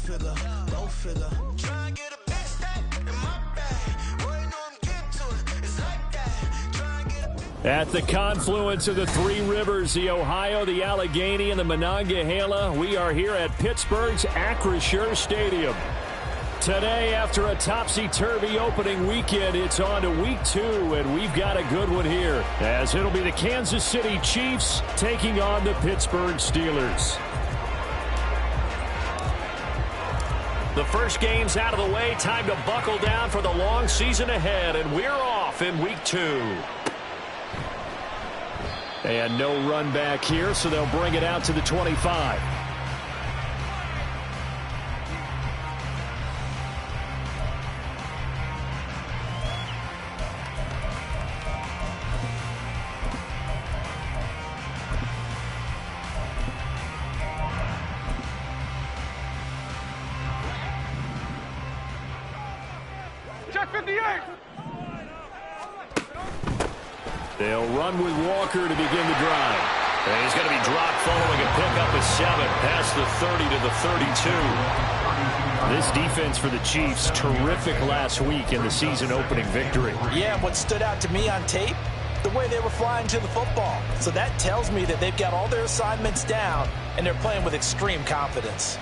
filler, low filler. Try and get a big stack in my bag. Boy, you know I'm getting to it. It's like that. Try and get a At the confluence of the three rivers, the Ohio, the Allegheny, and the Monongahela, we are here at Pittsburgh's Acrisure Stadium. Today, after a topsy-turvy opening weekend, it's on to week 2, and we've got a good one here, as it'll be the Kansas City Chiefs taking on the Pittsburgh Steelers. The first game's out of the way. Time to buckle down for the long season ahead, and we're off in week 2. And no run back here, so they'll bring it out to the 25. They'll run with Walker to begin the drive. And he's going to be dropped following a pickup of 7 past the 30 to the 32. This defense for the Chiefs, terrific last week in the season-opening victory. Yeah, what stood out to me on tape, the way they were flying to the football. So that tells me that they've got all their assignments down, and they're playing with extreme confidence.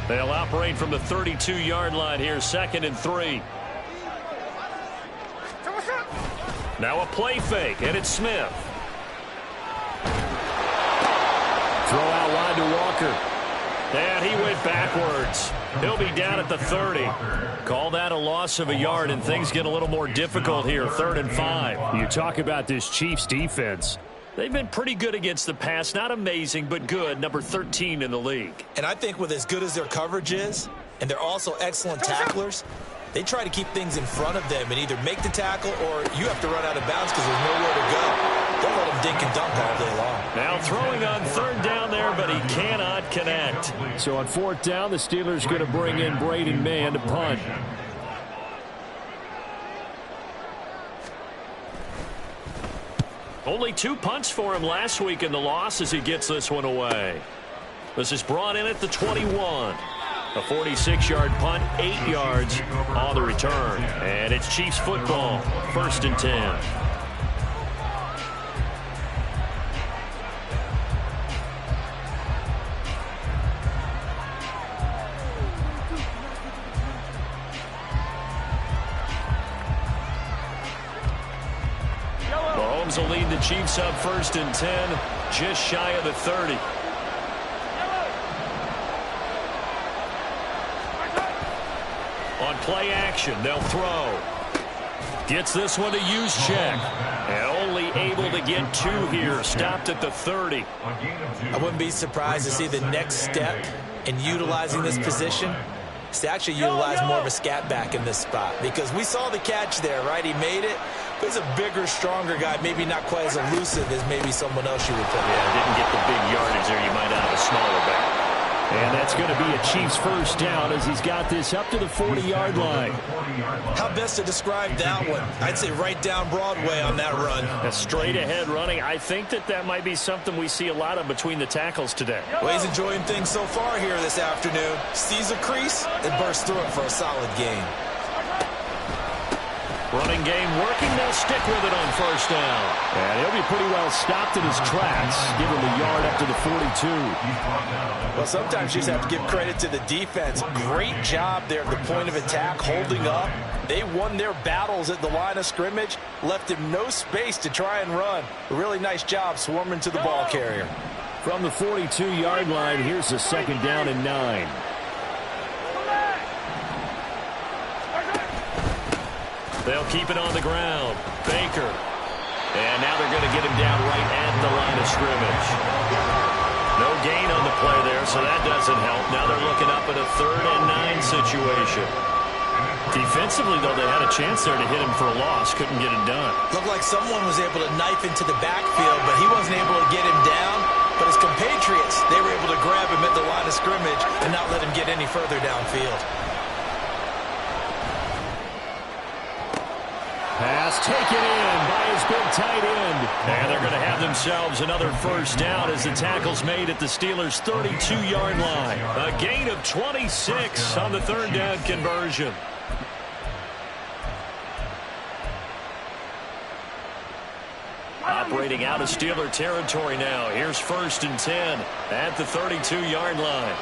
They'll operate from the 32-yard line here, 2nd and 3. Now a play fake, and it's Smith. Throw out wide to Walker. And he went backwards. He'll be down at the 30. Call that a loss of a yard, and things get a little more difficult here, 3rd and 5. You talk about this Chiefs defense. They've been pretty good against the pass. Not amazing, but good. Number 13 in the league. And I think with as good as their coverage is, and they're also excellent tacklers, they try to keep things in front of them and either make the tackle or you have to run out of bounds because there's nowhere to go. Don't let them dink and dunk all day long. Now throwing on 3rd down there, but he cannot connect. So on 4th down, the Steelers going to bring in Braden Mann to punt. Only 2 punts for him last week in the loss as he gets this one away. This is brought in at the 21. A 46-yard punt, 8 yards on the return. And it's Chiefs football, 1st and 10. Mahomes will lead the Chiefs up 1st and 10, just shy of the 30. On play action, they'll throw. Gets this one to Juszczyk. And only able to get 2 here. Stopped at the 30. I wouldn't be surprised to see the next step in utilizing this position is to actually utilize more of a scat back in this spot. Because we saw the catch there, right? He made it. But he's a bigger, stronger guy. Maybe not quite as elusive as maybe someone else you would put in. Yeah, didn't get the big yardage there. You might have a smaller back. And that's going to be a Chiefs 1st down as he's got this up to the 40-yard line. How best to describe that one? I'd say right down Broadway on that run. A straight-ahead running. I think that might be something we see a lot of between the tackles today. Well, he's enjoying things so far here this afternoon. Sees a crease and bursts through it for a solid gain. Running game working. They'll stick with it on 1st down. And he'll be pretty well stopped in his tracks. Give him a yard up to the 42. Well, sometimes you just have to give credit to the defense. Great job there at the point of attack, holding up. They won their battles at the line of scrimmage, left him no space to try and run. A really nice job swarming to the ball carrier. From the 42-yard line, here's a 2nd down and 9. They'll keep it on the ground. Baker. And now they're going to get him down right at the line of scrimmage. No gain on the play there, so that doesn't help. Now they're looking up at a 3rd and 9 situation. Defensively, though, they had a chance there to hit him for a loss. Couldn't get it done. Looked like someone was able to knife into the backfield, but he wasn't able to get him down. But his compatriots, they were able to grab him at the line of scrimmage and not let him get any further downfield. Pass pass taken in by his big tight end. And they're going to have themselves another first down as the tackle's made at the Steelers' 32-yard line. A gain of 26 on the third down conversion. Operating out of Steeler territory now. Here's 1st and 10 at the 32-yard line.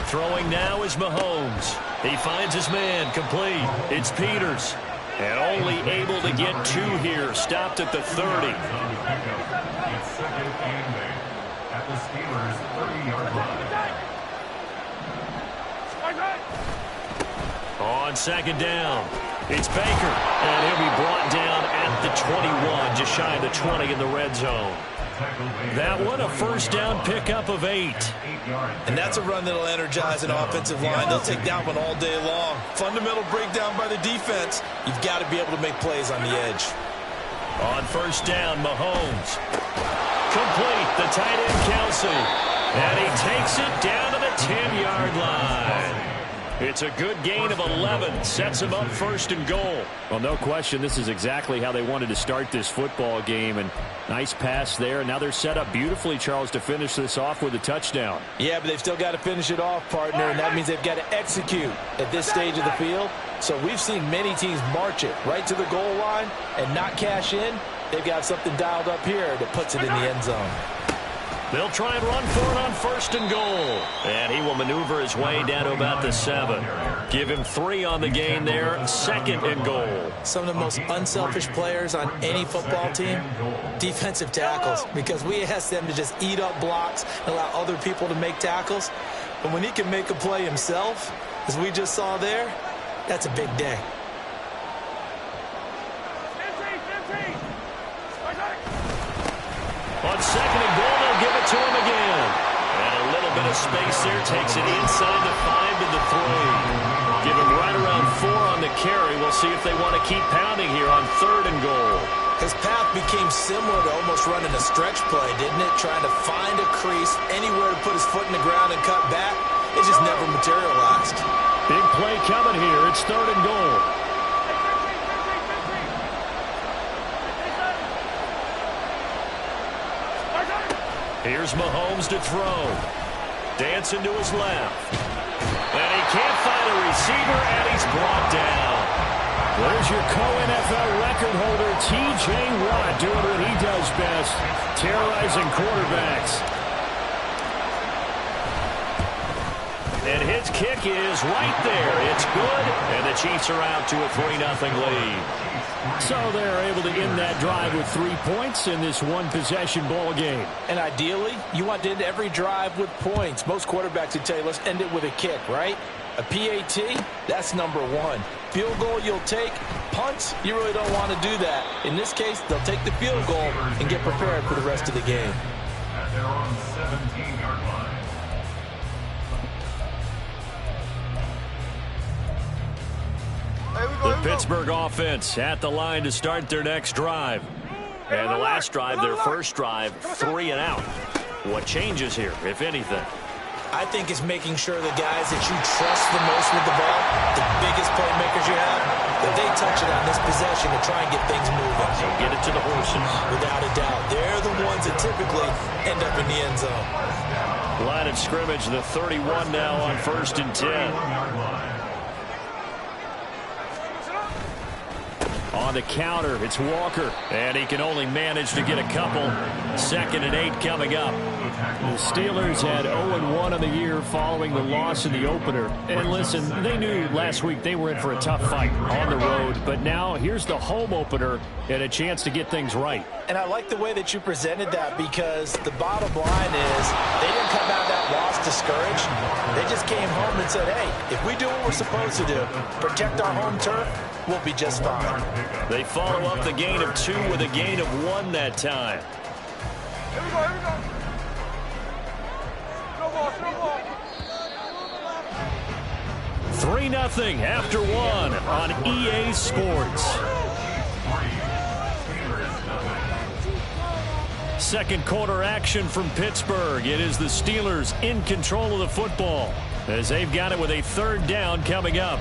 Throwing now is Mahomes. He finds his man complete. It's Peters. And only able to get 2 here. Stopped at the 30. At the Steelers' 30-yard line. On 2nd down, it's Baker. And he'll be brought down at the 21, just shy of the 20 in the red zone. That one a first down pickup of 8. And that's a run that'll energize an offensive line. They'll take that one all day long. Fundamental breakdown by the defense. You've got to be able to make plays on the edge. On 1st down, Mahomes. Complete, the tight end Kelsey. And he takes it down to the 10-yard line. It's a good gain of 11. Sets him up 1st and goal. Well, no question, this is exactly how they wanted to start this football game. And nice pass there. Now they're set up beautifully, Charles, to finish this off with a touchdown. Yeah, but they've still got to finish it off, partner, and that means they've got to execute at this stage of the field. So we've seen many teams march it right to the goal line and not cash in. They've got something dialed up here that puts it in the end zone. They'll try and run for it on 1st and goal. And he will maneuver his way down to about the 7. Give him 3 on the gain there. 2nd and goal. Some of the most unselfish players on any football team, defensive tackles, because we ask them to just eat up blocks and allow other people to make tackles. But when he can make a play himself, as we just saw there, that's a big day. On 2nd and goal, they'll give it to him again. And a little bit of space there. Takes it inside the 5 to the 3. Give him right around 4 on the carry. We'll see if they want to keep pounding here on 3rd and goal. His path became similar to almost running a stretch play, didn't it? Trying to find a crease, anywhere to put his foot in the ground and cut back. It just never materialized. Big play coming here. It's 3rd and goal. Here's Mahomes to throw. Dancing to his left. And he can't find a receiver, and he's brought down. There's your co-NFL record holder, T.J. Watt, doing what he does best, terrorizing quarterbacks. And his kick is right there. It's good, and the Chiefs are out to a 3-0 lead. So they're able to end that drive with 3 points in this one-possession ball game. And ideally, you want to end every drive with points. Most quarterbacks would tell you, let's end it with a kick, right? A PAT, that's number 1. Field goal you'll take. Punts, you really don't want to do that. In this case, they'll take the field goal and get prepared for the rest of the game. At their own 17-yard line. The Pittsburgh offense at the line to start their next drive. And the last drive, their first drive, 3 and out. What changes here, if anything? I think it's making sure the guys that you trust the most with the ball, the biggest playmakers you have, that they touch it on this possession to try and get things moving. So get it to the horses. Without a doubt. They're the ones that typically end up in the end zone. Line of scrimmage, the 31 now on 1st and 10. On the counter, it's Walker, and he can only manage to get a couple. 2nd and 8 coming up. The Steelers had 0-1 on the year following the loss in the opener. And listen, they knew last week they were in for a tough fight on the road, but now here's the home opener and a chance to get things right. And I like the way that you presented that, because the bottom line is they didn't come out of that loss discouraged. They just came home and said, hey, if we do what we're supposed to do, protect our home turf, we'll be just fine. They follow up the gain of 2 with a gain of 1 that time. Here we go, here we go. Snowball, snowball. 3-0 after 1 on EA Sports. Second quarter action from Pittsburgh. It is the Steelers in control of the football as they've got it with a 3rd down coming up.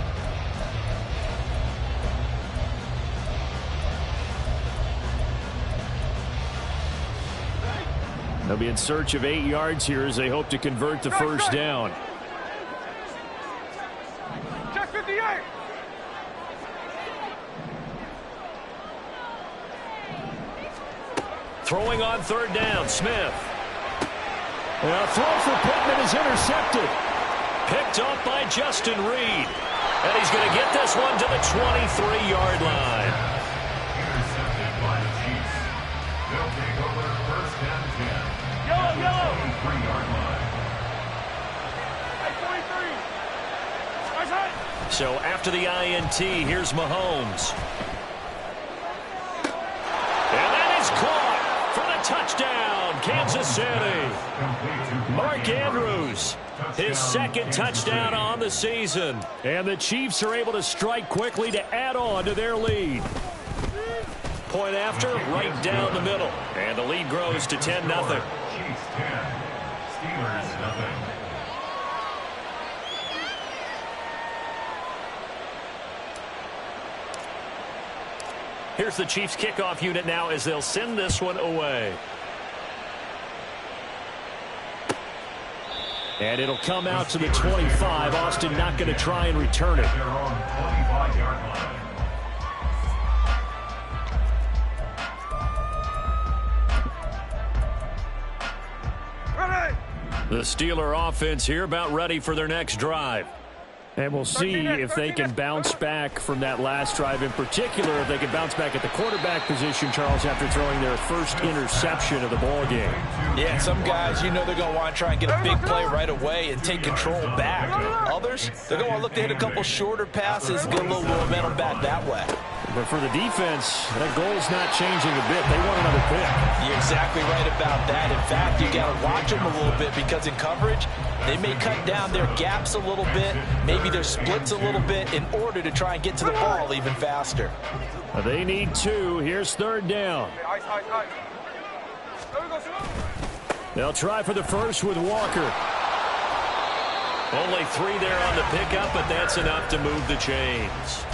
They'll be in search of 8 yards here as they hope to convert the first down. Check 58. Throwing on third down, Smith. A throw for Pittman is intercepted. Picked off by Justin Reed. And he's going to get this one to the 23-yard line. Intercepted by the Chiefs. They'll take over first and 10. Yellow. 23-yard line. Hey, 43. Nice hit. So after the INT, here's Mahomes. And that is caught for the touchdown, Kansas City. Mark Andrews, his second touchdown on the season. And the Chiefs are able to strike quickly to add on to their lead. Point after, right down the middle. And the lead grows to 10-0. Chiefs 10, Steelers nothing. Here's the Chiefs kickoff unit now as they'll send this one away. And it'll come out to the 25. Austin not going to try and return it. They're on 25-yard line. Ready. The Steeler offense here about ready for their next drive. And we'll see if they can bounce back from that last drive. In particular, if they can bounce back at the quarterback position, Charles, after throwing their first interception of the ball game. Yeah, some guys, you know they're going to want to try and get a big play right away and take control back. Others, they're going to look to hit a couple shorter passes and get a little momentum back that way. But for the defense, that goal's not changing a bit. They want another pick. You're exactly right about that. In fact, you got to watch them a little bit because in coverage, they may cut down their gaps a little bit, maybe their splits a little bit in order to try and get to the ball even faster. They need 2. Here's third down. Ice. There we go, Snoop. They'll try for the first with Walker. Only 3 there on the pickup, but that's enough to move the chains.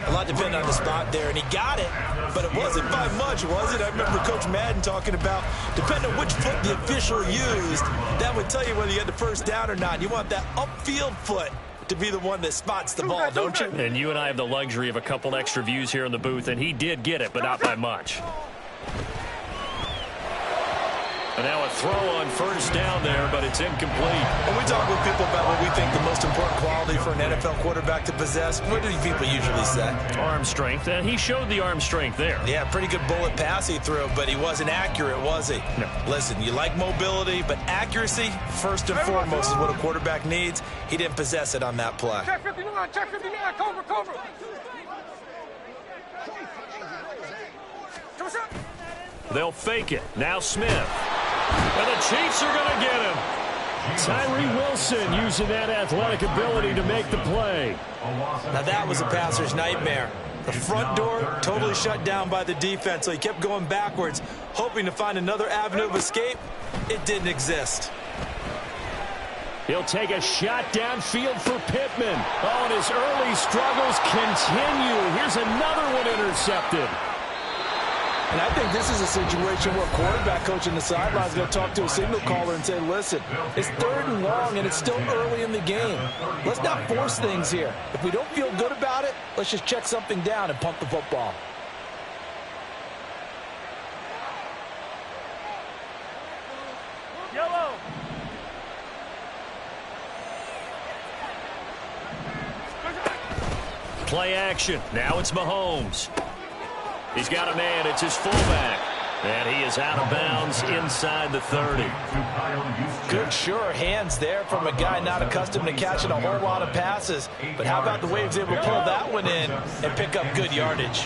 A lot depended on the spot there, and he got it, but it wasn't by much, was it? I remember Coach Madden talking about, depending on which foot the official used, that would tell you whether you had the first down or not. You want that upfield foot to be the one that spots the ball, don't you? And you and I have the luxury of a couple extra views here in the booth, and he did get it, but not by much. And now a throw on first down there, but it's incomplete. When we talk with people about what we think the most important quality for an NFL quarterback to possess, what do people usually say? Arm strength, and he showed the arm strength there. Yeah, pretty good bullet pass he threw, but he wasn't accurate, was he? No. Listen, you like mobility, but accuracy, first and foremost, is what a quarterback needs. He didn't possess it on that play. Check 59. Check 59. Cover. They'll fake it. Now Smith. And the Chiefs are going to get him. Tyree Wilson using that athletic ability to make the play. Now that was a passer's nightmare. The front door totally shut down by the defense, so he kept going backwards, hoping to find another avenue of escape. It didn't exist. He'll take a shot downfield for Pittman. Oh, and his early struggles continue. Here's another one intercepted. And I think this is a situation where quarterback coach in the sideline is going to talk to a signal caller and say, listen, it's 3rd and long and it's still early in the game. Let's not force things here. If we don't feel good about it, let's just check something down and pump the football. Yellow. Play action. Now it's Mahomes. He's got a man. It's his fullback. And he is out of bounds inside the 30. Good, sure hands there from a guy not accustomed to catching a whole lot of passes. But how about the way he was able to pull that one in and pick up good yardage?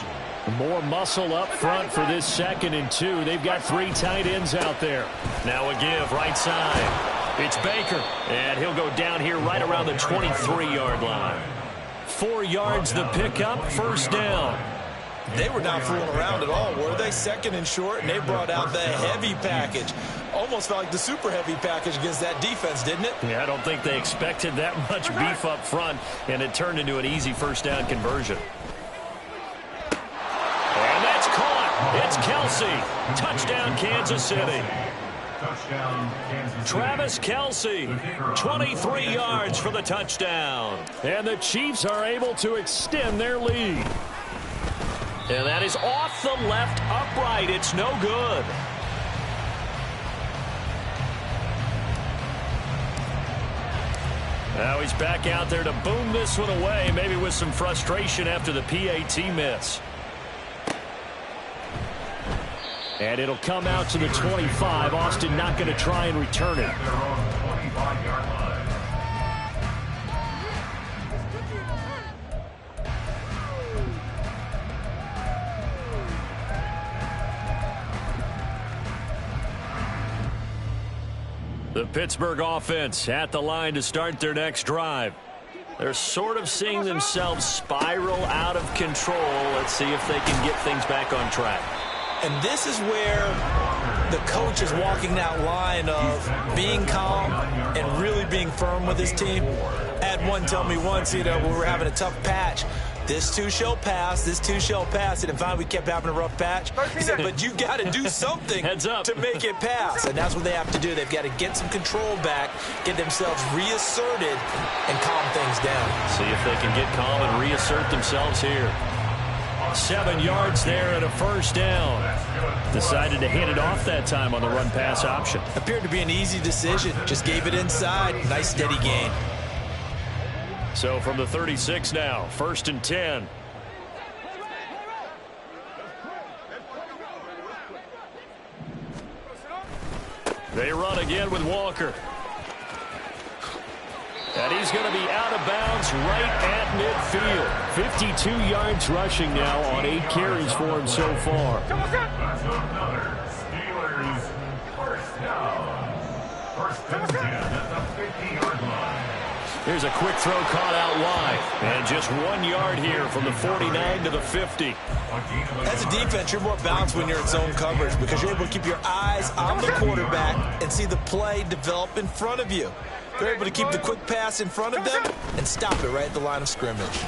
More muscle up front for this 2nd and 2. They've got 3 tight ends out there. Now a give right side. It's Baker. And he'll go down here right around the 23-yard line. 4 yards the pickup, first down. They were not fooling around at all, were they? 2nd and short, and they brought out the heavy package. Almost felt like the super heavy package against that defense, didn't it? Yeah, I don't think they expected that much beef up front, and it turned into an easy first down conversion. And that's caught. It's Kelsey. Touchdown, Kansas City. Touchdown, Kansas City. Travis Kelce, 23 yards for the touchdown. And the Chiefs are able to extend their lead. And that is off the left upright. It's no good. Now he's back out there to boom this one away, maybe with some frustration after the PAT miss. And it'll come out to the 25. Austin not going to try and return it. Their own 25-yard line. The Pittsburgh offense at the line to start their next drive. They're sort of seeing themselves spiral out of control. Let's see if they can get things back on track. And this is where the coach is walking that line of being calm and really being firm with his team. I had one tell me once, when we were having a tough patch, this too shall pass, this too shall pass. And finally we kept having a rough patch. He said, but you got to do something to make it pass. And that's what they have to do. They've got to get some control back, get themselves reasserted, and calm things down. See if they can get calm and reassert themselves here. 7 yards there and a first down. Decided to hand it off that time on the run-pass option. Appeared to be an easy decision. Just gave it inside. Nice steady gain. So from the 36 now, 1st and 10. They run again with Walker. And he's going to be out of bounds right at midfield. 52 yards rushing now on 8 carries for him so far. That's another Steelers first down. 1st and 10 at the 50-yard line. Here's a quick throw caught out wide. And just 1 yard here from the 49 to the 50. As a defense, you're more balanced when you're in zone coverage because you're able to keep your eyes on the quarterback and see the play develop in front of you. They're able to keep the quick pass in front of them and stop it right at the line of scrimmage.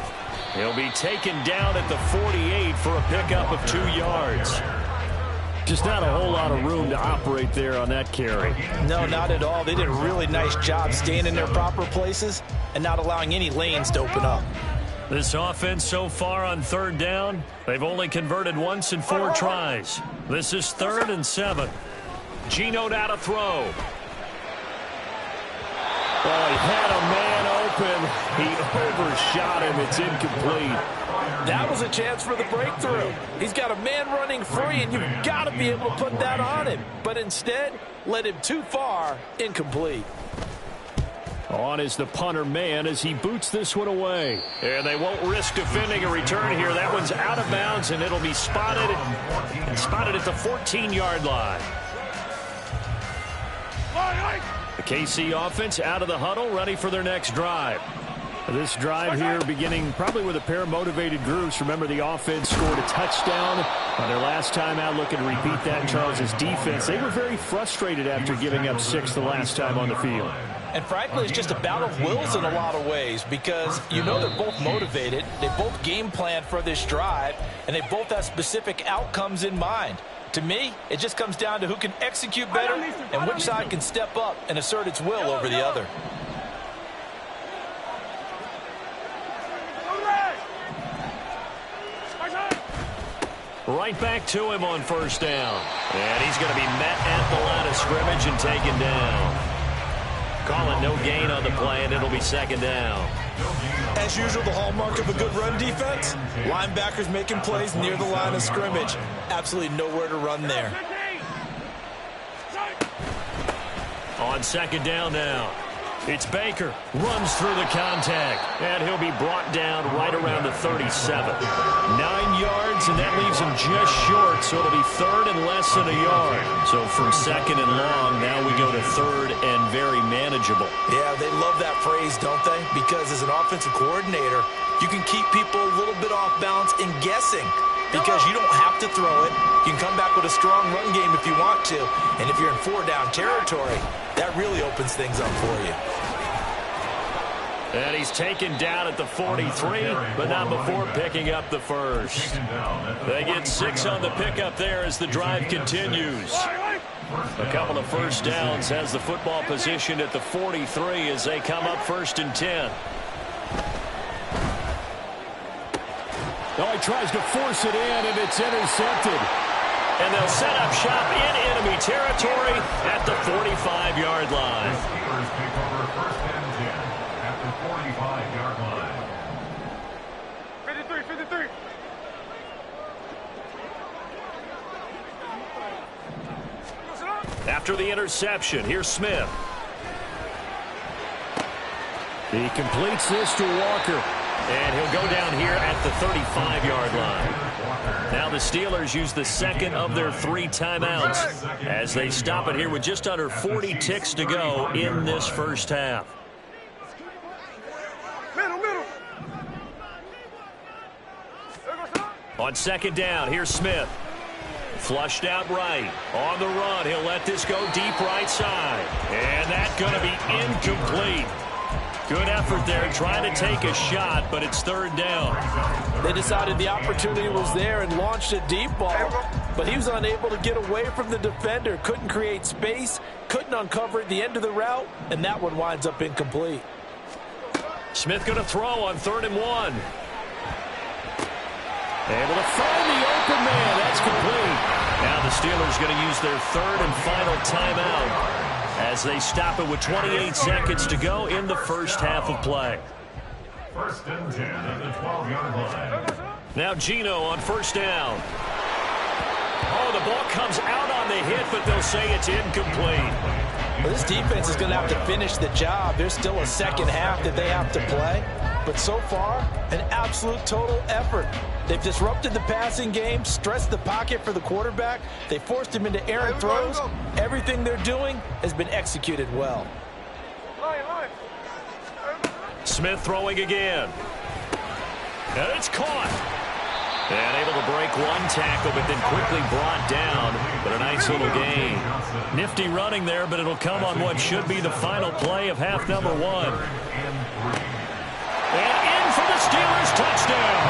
He'll be taken down at the 48 for a pickup of 2 yards. Just not a whole lot of room to operate there on that carry. No, not at all. They did a really nice job staying in their proper places and not allowing any lanes to open up. This offense so far on 3rd down, they've only converted once in 4 tries. This is 3rd and 7. Geno now to throw. Well, he had a man open. He overshot him. It's incomplete. That was a chance for the breakthrough. He's got a man running free, and you've got to be able to put that on him. But instead, led him too far, incomplete. On is the punter man as he boots this one away. And they won't risk defending a return here. That one's out of bounds, and it'll be spotted at the 14-yard line. The KC offense out of the huddle, ready for their next drive. This drive here beginning probably with a pair of motivated groups. Remember, the offense scored a touchdown on their last time out. Looking to repeat that. Charles' defense, they were very frustrated after giving up 6 the last time on the field. And frankly, it's just a battle of wills in a lot of ways because you know they're both motivated. They both game planned for this drive, and they both have specific outcomes in mind. To me, it just comes down to who can execute better and which side can step up and assert its will over the other. Right back to him on 1st down. And he's going to be met at the line of scrimmage and taken down. Calling no gain on the play, and it'll be 2nd down. As usual, the hallmark of a good run defense, linebackers making plays near the line of scrimmage. Absolutely nowhere to run there. On 2nd down now. It's Baker. Runs through the contact. And he'll be brought down right around the 37. 9 yards, and that leaves him just short. So it'll be 3rd and less than a yard. So from 2nd and long, now we go to 3rd and very manageable. Yeah, they love that phrase, don't they? Because as an offensive coordinator, you can keep people a little bit off balance in guessing. Because you don't have to throw it. You can come back with a strong run game if you want to. And if you're in 4-down territory, that really opens things up for you. And he's taken down at the 43, but not before picking up the first. They get 6 on the pickup there as the drive continues. A couple of first downs, has the football position at the 43 as they come up 1st and 10. Oh, he tries to force it in, and it's intercepted. And they'll set up shop in enemy territory at the 45-yard line. The Steelers take over 1st and 10 at the 45-yard line. 53, 53. After the interception, here's Smith. He completes this to Walker. And he'll go down here at the 35-yard line. Now the Steelers use the second of their 3 timeouts as they stop it here with just under 40 ticks to go in this first half. Middle. On 2nd down, here's Smith. Flushed out right. On the run, he'll let this go deep right side. And that's going to be incomplete. Good effort there, trying to take a shot, but it's 3rd down. They decided the opportunity was there and launched a deep ball, but he was unable to get away from the defender, couldn't create space, couldn't uncover at the end of the route, and that one winds up incomplete. Smith going to throw on 3rd and 1. Able to find the open man. That's complete. Now the Steelers going to use their 3rd and final timeout as they stop it with 28 seconds to go in the first half of play. 1st and 10 at the 12-yard line. Now Geno on 1st down. Oh, the ball comes out on the hit, but they'll say it's incomplete. Well, this defense is going to have to finish the job. There's still a second half that they have to play. But so far, an absolute total effort. They've disrupted the passing game, stressed the pocket for the quarterback. They forced him into errant throws. Everything they're doing has been executed well. Line. Smith throwing again. And it's caught. And able to break one tackle, but then quickly brought down. But a nice little gain. Nifty running there, but it'll come on what should be the final play of half number 1. And in for the Steelers touchdown.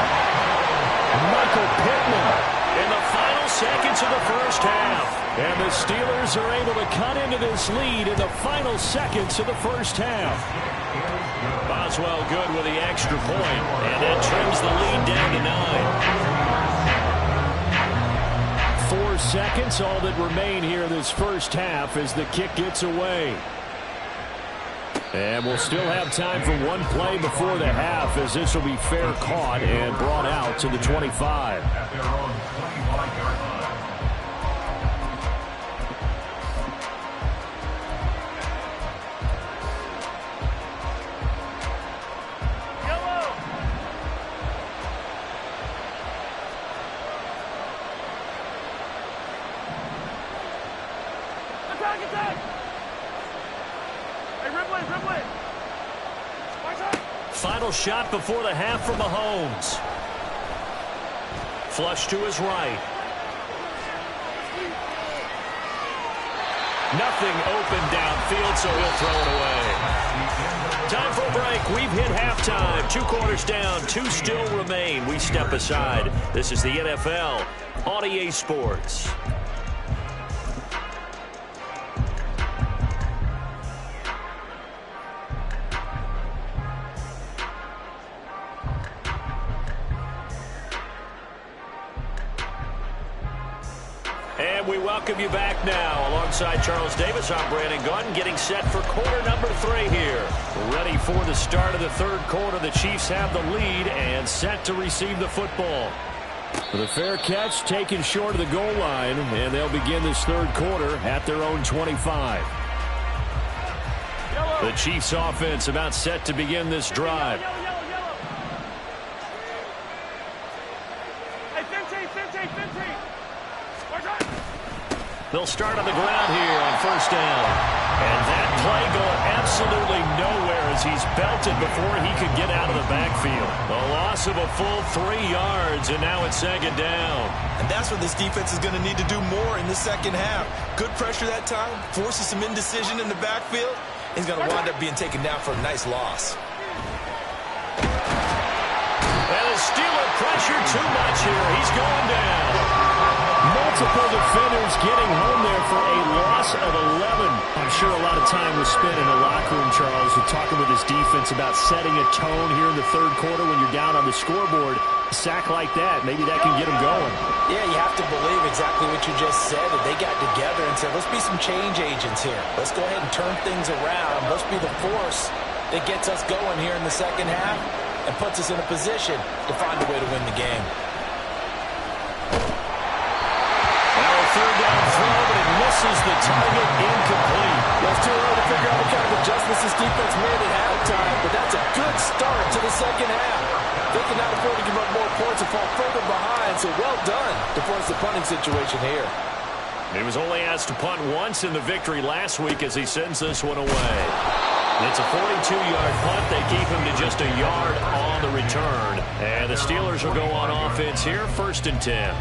Michael Pittman in the final seconds of the first half. And the Steelers are able to cut into this lead in the final seconds of the first half. Boswell good with the extra point, and that trims the lead down to 9. 4 seconds, all that remain here in this first half as the kick gets away. And we'll still have time for one play before the half, as this will be fair caught and brought out to the 25. At their own 25-yard line. Attack! Hey, Ripley! Final shot before the half from Mahomes. Flush to his right. Nothing open downfield, so he'll throw it away. Time for a break. We've hit halftime. 2 quarters down, 2 still remain. We step aside. This is the NFL on EA Sports. And we welcome you back now. Alongside Charles Davis, I'm Brandon Gaudin, getting set for quarter number 3 here. Ready for the start of the 3rd quarter. The Chiefs have the lead and set to receive the football. The fair catch taken short of the goal line, and they'll begin this 3rd quarter at their own 25. The Chiefs offense about set to begin this drive. They'll start on the ground here on 1st down. And that play going absolutely nowhere as he's belted before he could get out of the backfield. A loss of a full 3 yards, and now it's 2nd down. And that's what this defense is going to need to do more in the second half. Good pressure that time, forces some indecision in the backfield. He's going to wind up being taken down for a nice loss. And the Steeler pressure too much here. He's going down. Multiple defenders getting home there for a loss of 11. I'm sure a lot of time was spent in the locker room, Charles, with talking with his defense about setting a tone here in the third quarter when you're down on the scoreboard. A sack like that, maybe that can get them going. Yeah, you have to believe exactly what you just said. That they got together and said, let's be some change agents here. Let's go ahead and turn things around. Let's be the force that gets us going here in the second half and puts us in a position to find a way to win the game. Third down throw, but it misses the target, incomplete. Well, it's too early to figure out what kind of adjustments this defense made at halftime, but that's a good start to the second half. They cannot afford to give up more points and fall further behind, so well done to force the punting situation here. He was only asked to punt once in the victory last week as he sends this one away. It's a 42-yard punt. They keep him to just a yard on the return. And the Steelers will go on offense here, 1st and 10.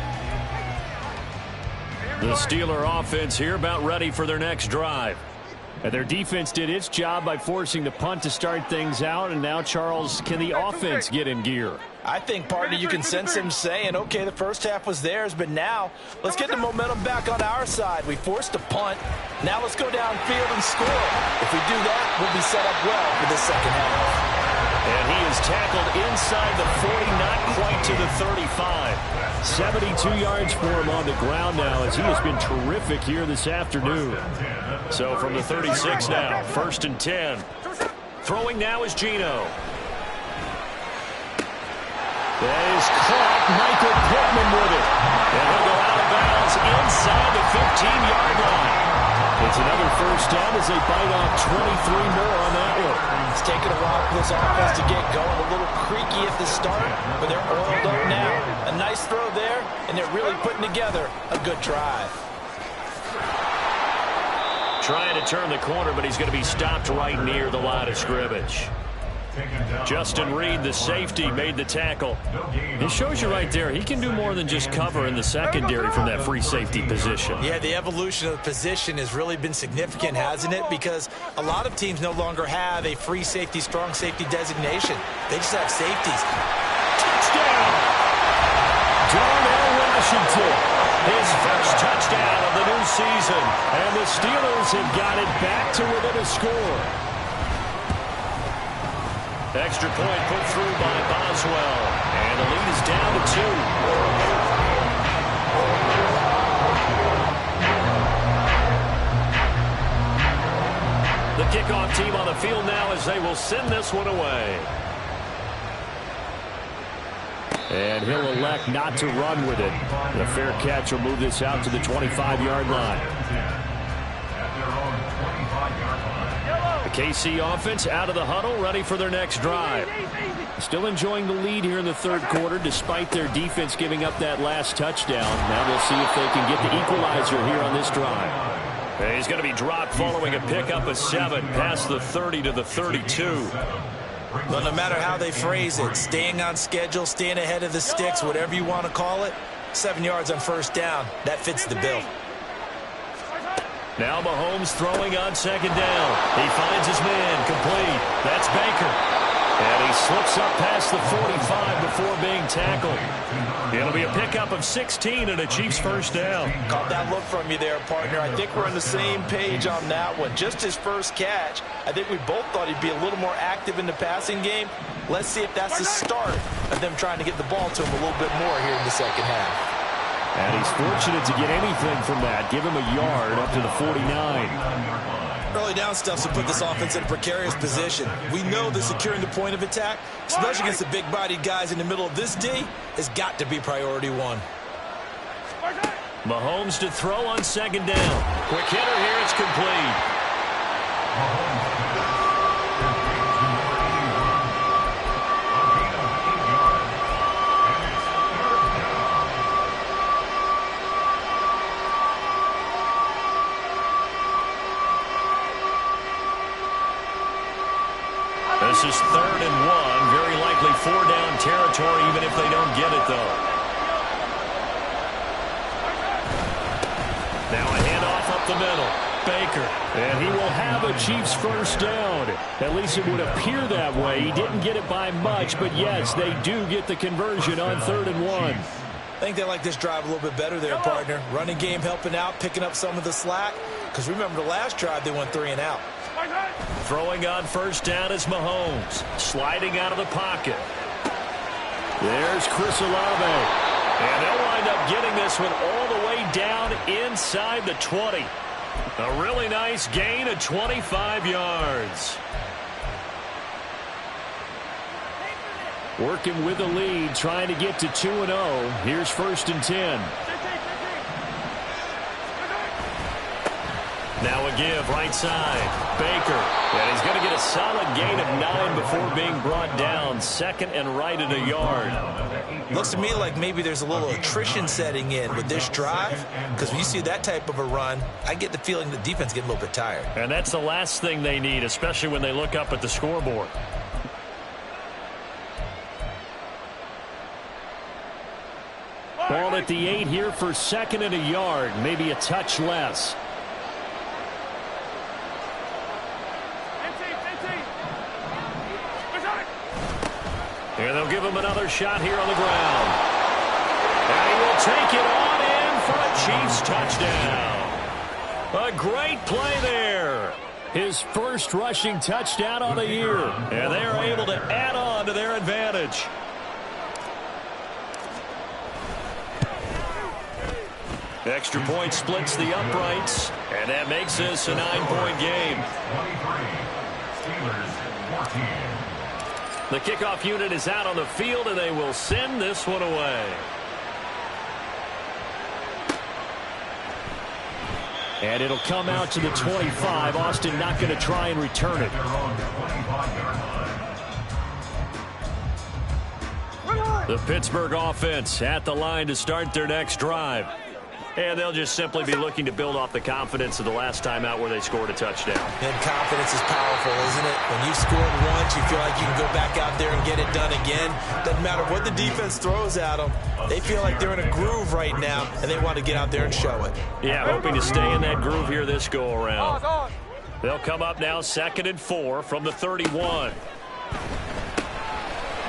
The Steeler offense here about ready for their next drive. And their defense did its job by forcing the punt to start things out. And now, Charles, can the offense get in gear? I think, partner, you can sense them saying, okay, the first half was theirs, but now let's get the momentum back on our side. We forced a punt. Now let's go downfield and score. If we do that, we'll be set up well for the second half. And he is tackled inside the 40, not quite to the 35. 72 yards for him on the ground now as he has been terrific here this afternoon. So from the 36 now, 1st and 10. Throwing now is Geno. That is caught. Michael Pittman with it. And he'll go out of bounds inside the 15-yard line. It's another first down as they bite off 23 more on that one. It's taken a while for this offense to get going. A little creaky at the start, but they're oiled up now. A nice throw there, and they're really putting together a good drive. Trying to turn the corner, but he's going to be stopped right near the line of scrimmage. Justin Reed, the safety, made the tackle. It shows you right there, he can do more than just cover in the secondary from that free safety position. Yeah, the evolution of the position has really been significant, hasn't it? Because a lot of teams no longer have a free safety, strong safety designation. They just have safeties. Touchdown! Darnell Washington, his first touchdown of the new season. And the Steelers have got it back to within a score. Extra point put through by Boswell. And the lead is down to 2. The kickoff team on the field now as they will send this one away. And he'll elect not to run with it. The fair catch will move this out to the 25-yard line. The KC offense out of the huddle, ready for their next drive. Still enjoying the lead here in the third quarter, despite their defense giving up that last touchdown. Now we'll see if they can get the equalizer here on this drive. And he's going to be dropped following a pickup of 7 past the 30 to the 32. Well, no matter how they phrase it, staying on schedule, staying ahead of the sticks, whatever you want to call it, 7 yards on first down, that fits the bill. Now Mahomes throwing on second down. He finds his man, complete. That's Baker. And he slips up past the 45 before being tackled. It'll be a pickup of 16 and a Chiefs first down. Caught that look from you there, partner. I think we're on the same page on that one. Just his first catch. I think we both thought he'd be a little more active in the passing game. Let's see if that's the start of them trying to get the ball to him a little bit more here in the second half. And he's fortunate to get anything from that. Give him a yard up to the 49. Early down stuff to put this offense in a precarious position. We know that securing the point of attack, especially against the big-bodied guys in the middle of this D, has got to be priority one. Mahomes to throw on second down. Quick hitter here, it's complete. This is 3rd and 1. Very likely 4-down territory, even if they don't get it, though. Now a handoff up the middle. Baker. And he will have a Chiefs first down. At least it would appear that way. He didn't get it by much, but yes, they do get the conversion on 3rd and 1. I think they like this drive a little bit better there, partner. Running game helping out, picking up some of the slack. Because remember, the last drive, they went 3 and out. Throwing on first down is Mahomes. Sliding out of the pocket. There's Chris Olave. And they'll wind up getting this one all the way down inside the 20. A really nice gain of 25 yards. Working with the lead, trying to get to 2-0. Here's 1st and 10. Now a give, right side. Baker. And he's going to get a solid gain of 9 before being brought down. 2nd and right at a yard. Looks to me like maybe there's a little attrition setting in with this drive. Because when you see that type of a run, I get the feeling the defense getting a little bit tired. And that's the last thing they need, especially when they look up at the scoreboard. Ball at the 8 here for 2nd and a yard. Maybe a touch less. And they'll give him another shot here on the ground. And he will take it on in for a Chiefs touchdown. A great play there. His first rushing touchdown on the year. And they are able to add on to their advantage. Extra point splits the uprights. And that makes this a 9-point game. 23. Steelers 14. The kickoff unit is out on the field, and they will send this one away. And it'll come out to the 25. Austin not going to try and return it. The Pittsburgh offense at the line to start their next drive. And they'll just simply be looking to build off the confidence of the last time out where they scored a touchdown. And confidence is powerful, isn't it? When you've scored once, you feel like you can go back out there and get it done again. Doesn't matter what the defense throws at them. They feel like they're in a groove right now, and they want to get out there and show it. Yeah, hoping to stay in that groove here this go-around. They'll come up now 2nd and 4 from the 31.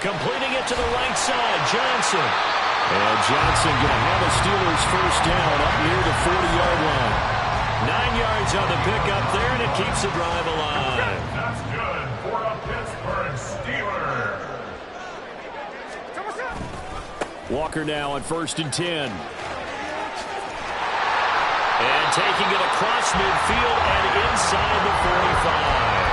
Completing it to the right side, Johnson. And Johnson going to have a Steelers first down up near the 40-yard line. 9 yards on the pickup there, and it keeps the drive alive. That's good for the Pittsburgh Steelers. Walker now on 1st and 10. And taking it across midfield and inside the 45.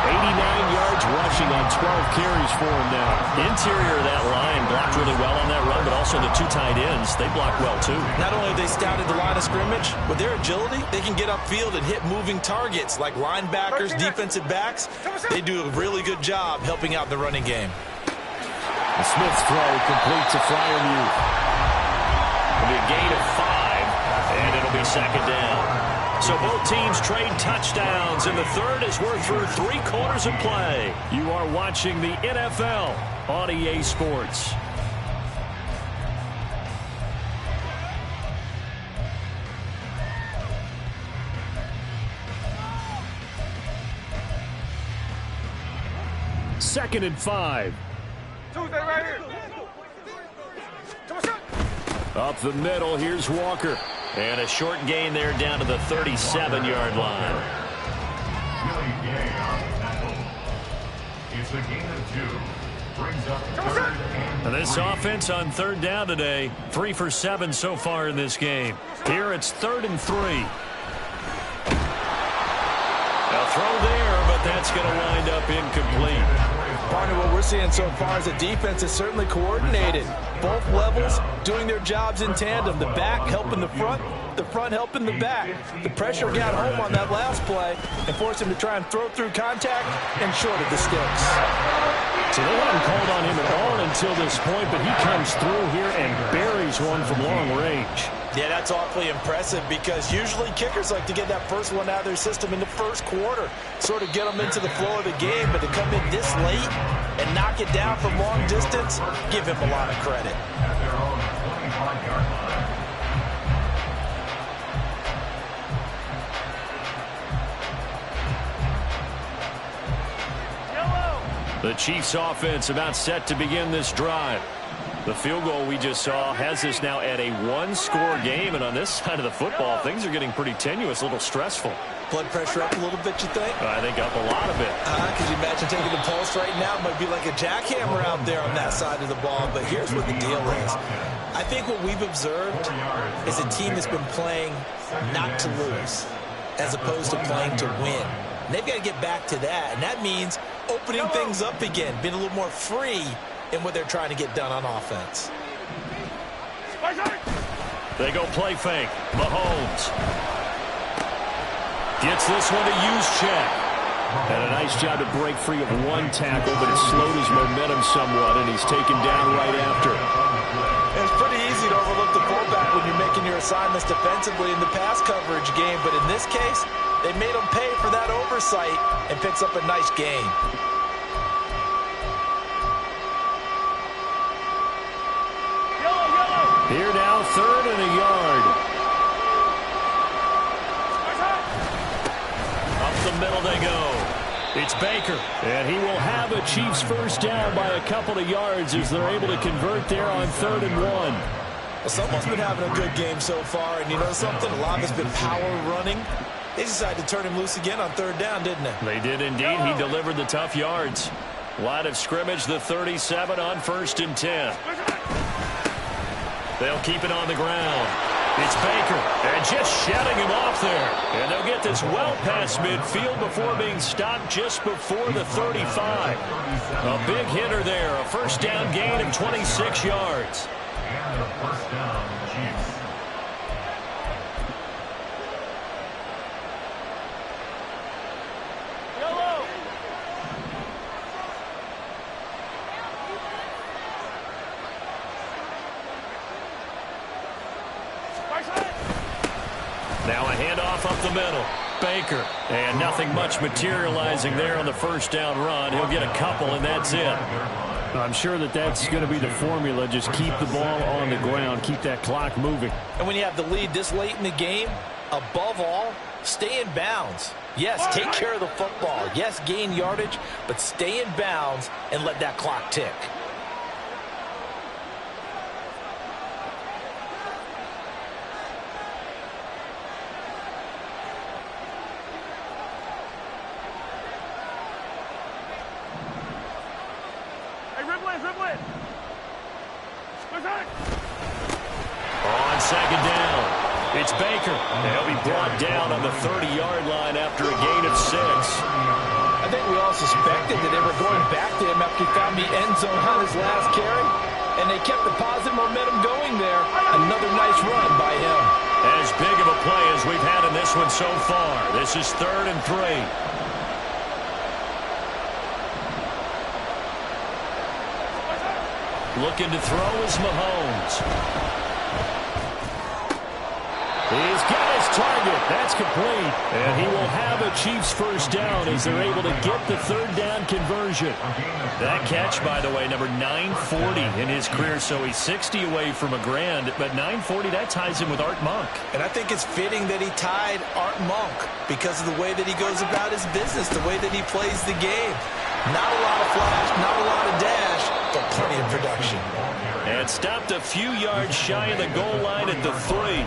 89 yards rushing on 12 carries for him now. Interior of that line blocked really well on that run, but also the 2 tight ends, they blocked well too. Not only have they scouted the line of scrimmage, with their agility, they can get upfield and hit moving targets like linebackers, defensive backs. They do a really good job helping out the running game. The Smith's throw complete to Freiermuth. It'll be a gain of 5, and it'll be 2nd down. So both teams trade touchdowns in the third as we're through 3 quarters of play. You are watching the NFL on EA Sports. Second and 5. Tuesday right here. Up the middle, here's Walker. And a short gain there down to the 37-yard line. Willie Gay on the tackle. It's a gain of 2. Brings up 3rd and 3. And this offense on 3rd down today, 3 for 7 so far in this game. Here it's 3rd and 3. A throw there, but that's going to wind up incomplete. Partner, what we're seeing so far is the defense is certainly coordinated. Both levels doing their jobs in tandem. The back helping the front helping the back. The pressure got home on that last play and forced him to try and throw through contact and short of the sticks. So they haven't called on him at all until this point, but he comes through here and buries one from long range. Yeah, that's awfully impressive because usually kickers like to get that first one out of their system in the first quarter, sort of get them into the flow of the game, but to come in this late and knock it down from long distance, give him a lot of credit. At their own 25-yard line. The Chiefs offense about set to begin this drive. The field goal we just saw has us now at a one-score game, and on this side of the football, things are getting pretty tenuous, a little stressful. Blood pressure up a little bit, you think? I think up a lot of it. Could you imagine taking the pulse right now? It might be like a jackhammer out there on that side of the ball. But here's what the deal is. I think what we've observed is a team that's been playing not to lose as opposed to playing to win. And they've got to get back to that. And that means opening things up again, being a little more free in what they're trying to get done on offense. They go play fake. Mahomes gets this one to Juszczyk. And a nice job to break free of one tackle, but it slowed his momentum somewhat, and he's taken down right after. It's pretty easy to overlook the fullback when you're making your assignments defensively in the pass coverage game, but in this case, they made him pay for that oversight and picks up a nice gain. Here now, 3rd and a yard. Up the middle they go. It's Baker, and he will have a Chiefs first down by a couple of yards as they're able to convert there on 3rd and 1. Well, someone's been having a good game so far, and you know something? A lot of it's been power running. They decided to turn him loose again on 3rd down, didn't they? They did indeed. He delivered the tough yards. Line of scrimmage, the 37 on 1st and 10. They'll keep it on the ground. It's Baker, and just shutting him off there. And they'll get this well past midfield before being stopped just before the 35. A big hitter there, a first down gain of 26 yards. And the first down, Chiefs. Now a handoff up the middle. Baker. And nothing much materializing there on the first down run. He'll get a couple, and that's it. I'm sure that's going to be the formula. Just keep the ball on the ground. Keep that clock moving. And when you have the lead this late in the game, above all, stay in bounds. Yes, take care of the football. Yes, gain yardage, but stay in bounds and let that clock tick. On 2nd down, it's Baker. He'll be brought down on the 30-yard line after a gain of 6. I think we all suspected that they were going back to him after he found the end zone on his last carry, and they kept the positive momentum going there. Another nice run by him. As big of a play as we've had in this one so far. This is 3rd and 3. Looking to throw is Mahomes. He's got his target. That's complete. And he will have a Chiefs first down as they're able to get the 3rd down conversion. That catch, by the way, number 940 in his career, so he's 60 away from a grand. But 940, that ties him with Art Monk. And I think it's fitting that he tied Art Monk because of the way that he goes about his business, the way that he plays the game. Not a lot of flash, not a lot of dash, but plenty of production. And stopped a few yards shy of the goal line at the 3.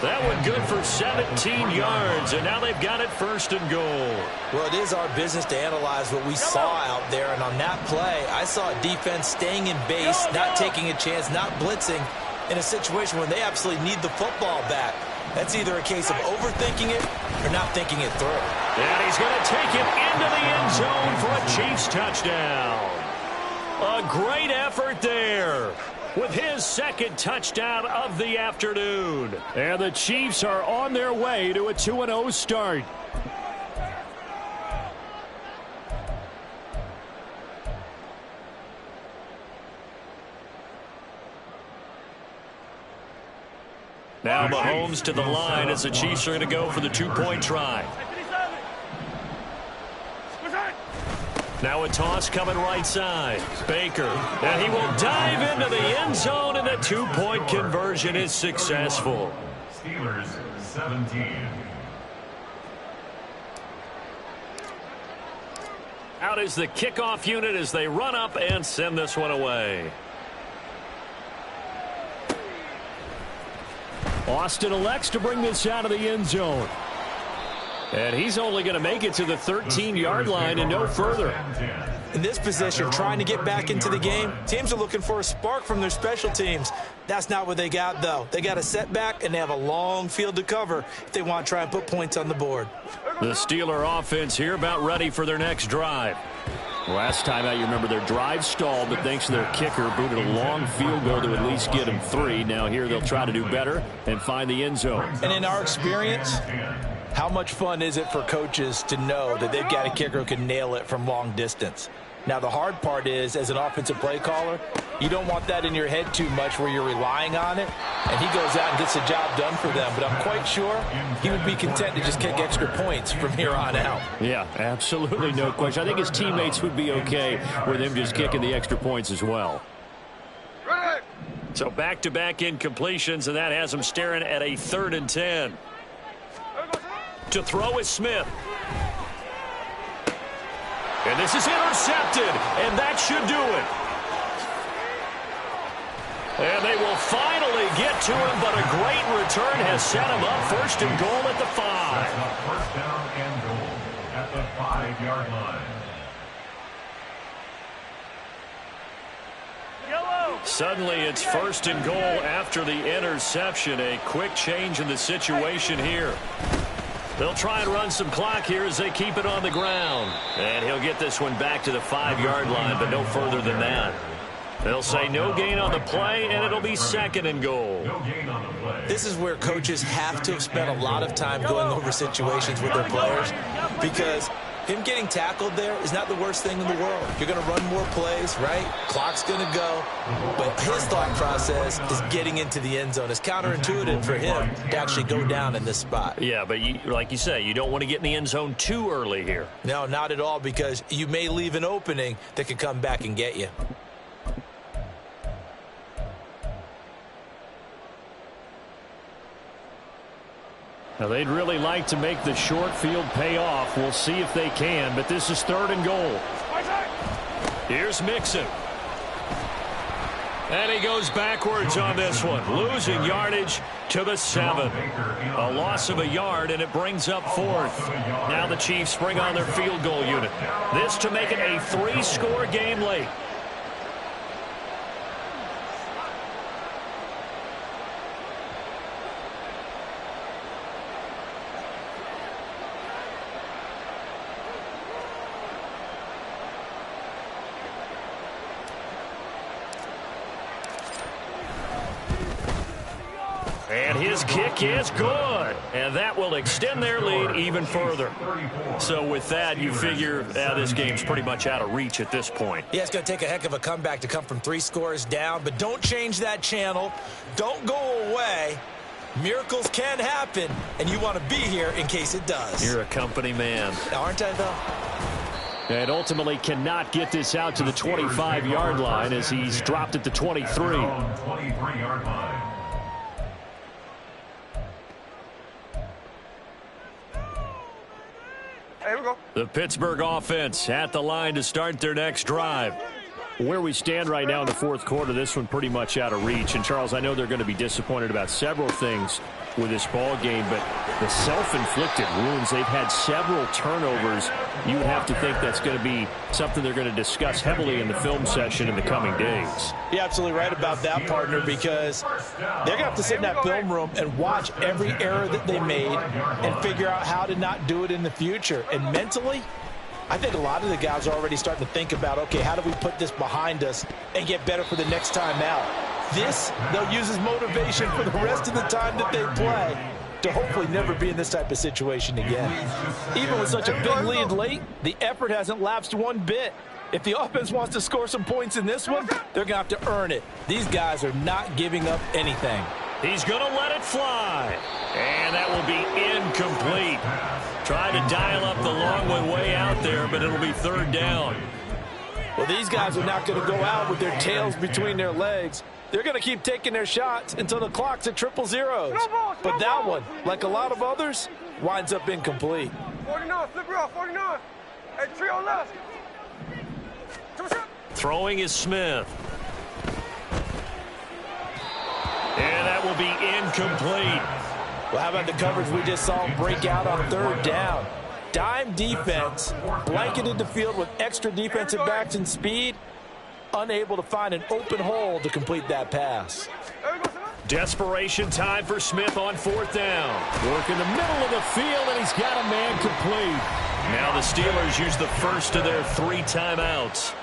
That one good for 17 yards, and now they've got it 1st and goal. Well, it is our business to analyze what we saw out there, and on that play, I saw a defense staying in base, not taking a chance, not blitzing in a situation where they absolutely need the football back. That's either a case of overthinking it or not thinking it through. And he's going to take it into the end zone for a Chiefs touchdown. A great effort there with his 2nd touchdown of the afternoon. And the Chiefs are on their way to a 2-0 start. Now Mahomes to the line as the Chiefs are going to go for the 2-point try. Now a toss coming right side. Baker. And he will dive into the end zone, and the 2-point conversion is successful. Steelers 17. Out is the kickoff unit as they run up and send this one away. Austin elects to bring this out of the end zone. And he's only going to make it to the 13-yard line and no further. In this position, trying to get back into the game, teams are looking for a spark from their special teams. That's not what they got, though. They got a setback, and they have a long field to cover if they want to try and put points on the board. The Steeler offense here about ready for their next drive. Last time out, you remember their drive stalled, but thanks to their kicker, booted a long field goal to at least get them 3. Now here they'll try to do better and find the end zone. And in our experience, how much fun is it for coaches to know that they've got a kicker who can nail it from long distance? Now, the hard part is, as an offensive play caller, you don't want that in your head too much where you're relying on it, and he goes out and gets the job done for them. But I'm quite sure he would be content to just kick extra points from here on out. Yeah, absolutely no question. I think his teammates would be okay with him just kicking the extra points as well. So back-to-back incompletions, and that has him staring at a 3rd and 10. To throw is Smith. And this is intercepted, and that should do it. And they will finally get to him, but a great return has set him up 1st and goal at the 5. First down and goal at the 5-yard line. Suddenly it's 1st and goal after the interception. A quick change in the situation here. They'll try and run some clock here as they keep it on the ground. And he'll get this one back to the 5-yard line, but no further than that. They'll say no gain on the play, and it'll be 2nd and goal. This is where coaches have to have spent a lot of time going over situations with their players, because him getting tackled there is not the worst thing in the world. You're going to run more plays, right? Clock's going to go. But his thought process is getting into the end zone. It's counterintuitive for him to actually go down in this spot. Yeah, but like you say, you don't want to get in the end zone too early here. No, not at all, because you may leave an opening that can come back and get you. Now, they'd really like to make the short field pay off. We'll see if they can, but this is 3rd and goal. Here's Mixon. And he goes backwards on this one, losing yardage to the 7. A loss of a yard, and it brings up 4th. Now the Chiefs bring on their field goal unit. This to make it a 3-score game late. And his kick is good. And that will extend their lead even further. So with that, you figure this game's pretty much out of reach at this point. Yeah, it's going to take a heck of a comeback to come from 3 scores down. But don't change that channel. Don't go away. Miracles can happen, and you want to be here in case it does. You're a company man. Aren't I, though? And ultimately cannot get this out to the 25-yard line as he's dropped at the 23. 23-yard line. Here we go. The Pittsburgh offense at the line to start their next drive. Where we stand right now in the 4th quarter, this one pretty much out of reach. And, Charles, I know they're going to be disappointed about several things with this ball game, but the self-inflicted wounds, they've had several turnovers. You would have to think that's going to be something they're going to discuss heavily in the film session in the coming days. You're absolutely right about that, partner, because they're going to have to sit in that film room and watch every error that they made and figure out how to not do it in the future. And mentally, I think a lot of the guys are already starting to think about, okay, how do we put this behind us and get better for the next time out? This, they'll use as motivation for the rest of the time that they play to hopefully never be in this type of situation again. Even with such a big lead late, the effort hasn't lapsed one bit. If the offense wants to score some points in this one, they're going to have to earn it. These guys are not giving up anything. He's going to let it fly. And that will be incomplete. Try to dial up the long one way out there, but it'll be 3rd down. Well, these guys are not going to go out with their tails between their legs. They're going to keep taking their shots until the clock's at 0-0. But that one, like a lot of others, winds up incomplete. 49, flip it off, 49. Hey, 3 on left. Throwing is Smith. And that will be incomplete. Well, how about the coverage we just saw him break out on third down? Dime defense, blanketed the field with extra defensive backs and speed, unable to find an open hole to complete that pass. Desperation time for Smith on fourth down. Work in the middle of the field, and he's got a man complete. Now the Steelers use the first of their 3 timeouts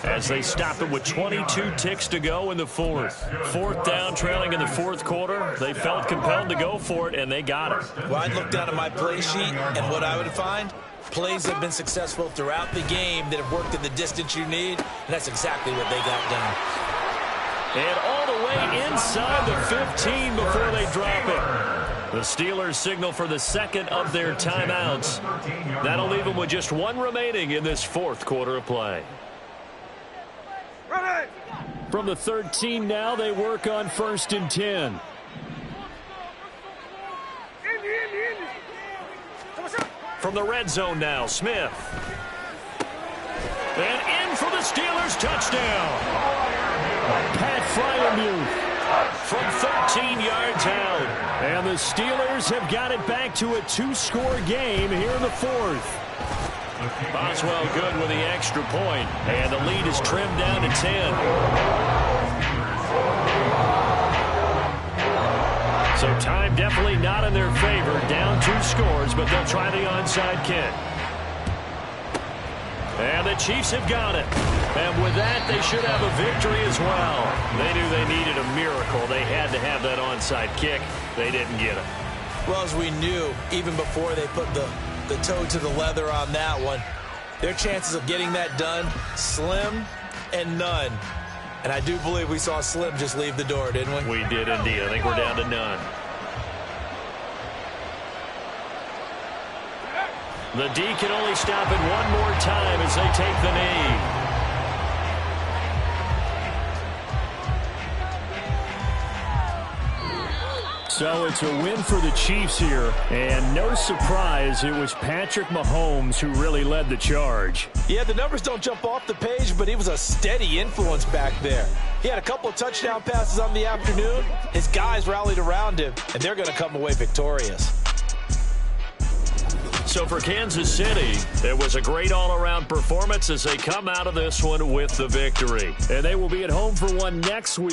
as they stop it with 22 ticks to go in the fourth. Fourth down, trailing in the fourth quarter. They felt compelled to go for it, and they got it. Well, I'd look down at my play sheet, and what I would find, plays have been successful throughout the game that have worked in the distance you need, and that's exactly what they got done. And all the way inside the 15 before they drop it. The Steelers signal for the second of their timeouts. That'll leave them with just 1 remaining in this fourth quarter of play. From the 13 now, they work on 1st and 10. From the red zone now, Smith. And in for the Steelers, touchdown. Pat Freiermuth from 13 yards out. And the Steelers have got it back to a 2-score game here in the fourth. Boswell good with the extra point, and the lead is trimmed down to 10. So time definitely not in their favor. Down 2 scores, but they'll try the onside kick. And the Chiefs have got it. And with that, they should have a victory as well. They knew they needed a miracle. They had to have that onside kick. They didn't get it. Well, as we knew, even before they put the toe to the leather on that one, their chances of getting that done, slim and none. And I do believe we saw Slim just leave the door, didn't we? We did indeed. I think we're down to none. The D can only stop it one more time as they take the knee. So it's a win for the Chiefs here, and no surprise, it was Patrick Mahomes who really led the charge. Yeah, the numbers don't jump off the page, but he was a steady influence back there. He had a couple of touchdown passes on the afternoon. His guys rallied around him, and they're going to come away victorious. So for Kansas City, it was a great all-around performance as they come out of this one with the victory. And they will be at home for one next week.